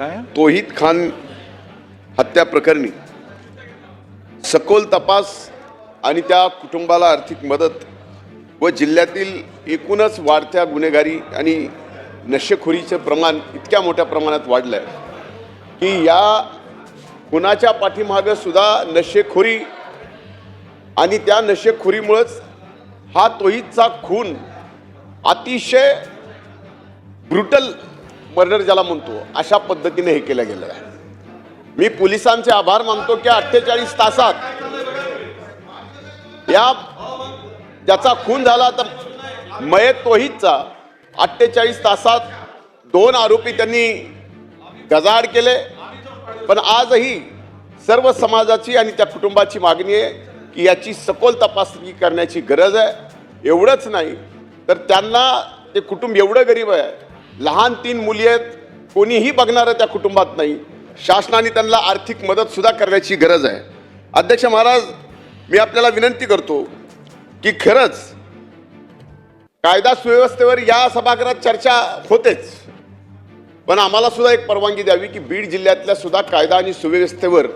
काय तौहीद खान हत्या प्रकरणी सखोल तपास आणि त्या कुटुंबाला आर्थिक मदत व जिल्ह्यातील एकूणच वाढत्या गुन्हेगारी आणि नशेखोरीचे प्रमाण इतक्या मोठ्या प्रमाणात वाढलं आहे की या खुनाच्या पाठीमागं सुद्धा नशेखोरी आणि त्या नशेखोरीमुळेच हा तौहीदचा खून अतिशय ब्रुटल मर्डर ज्याला म्हणतो अशा पद्धतीने हे केलं गेलं आहे. मी पोलिसांचे आभार मानतो की 48 तासात या ज्याचा खून झाला तर मयत तौहीदचा 48 तासात 2 आरोपी त्यांनी गजाआड केले. पण आजही सर्व समाजाची आणि त्या कुटुंबाची मागणी आहे की याची सखोल तपासणी करण्याची गरज आहे. एवढंच नाही तर त्यांना ते कुटुंब एवढं गरीब आहे, लहान 3 मुली आहेत, कोणीही बघणारं त्या कुटुंबात नाही. शासनाने त्यांना आर्थिक मदत सुद्धा करण्याची गरज आहे. अध्यक्ष महाराज, मी आपल्याला विनंती करतो की खरंच कायदा सुव्यवस्थेवर या सभागृहात चर्चा होतेच, पण आम्हाला सुद्धा एक परवानगी द्यावी की बीड जिल्ह्यातल्या सुद्धा कायदा आणि सुव्यवस्थेवर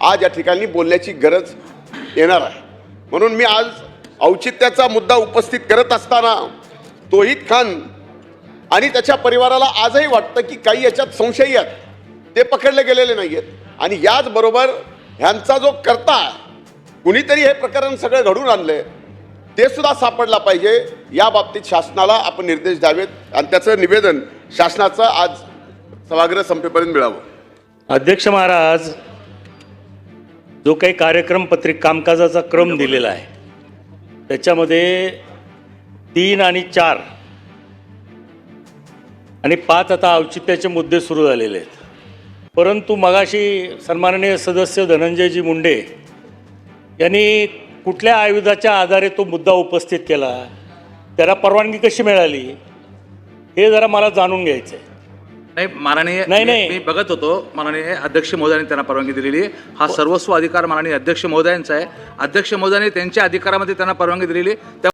आज या ठिकाणी बोलण्याची गरज येणार आहे. म्हणून मी आज औचित्याचा मुद्दा उपस्थित करत असताना तौहीद खान आणि त्याच्या परिवाराला आजही वाटतं की काही याच्यात संशयी आहेत, ते पकडले गेलेले नाही आहेत. आणि याचबरोबर ह्यांचा जो करता कुणीतरी हे प्रकरण सगळं घडून आणलंय ते सुद्धा सापडला पाहिजे. या बाबतीत शासनाला आपण निर्देश द्यावेत आणि त्याचं निवेदन शासनाचं आज सभागृह संपेपर्यंत मिळावं. अध्यक्ष महाराज, जो काही कार्यक्रम पत्रिका कामकाजाचा क्रम दिलेला आहे त्याच्यामध्ये 3 आणि 4 आणि 5 आता औचित्याचे मुद्दे सुरू झालेले आहेत. परंतु मगाशी सन्माननीय सदस्य धनंजयजी मुंडे यांनी कुठल्या आयुधाच्या आधारे तो मुद्दा उपस्थित केला, त्याला परवानगी कशी मिळाली, हे जरा मला जाणून घ्यायचं आहे. नाही माननीय नाही. मी बघत होतो माननीय अध्यक्ष महोदयांनी त्यांना परवानगी दिलेली. हा सर्वस्व अधिकार माननीय अध्यक्ष महोदयांचा आहे. अध्यक्ष महोदयांनी त्यांच्या अधिकारामध्ये त्यांना परवानगी दिलेली. त्या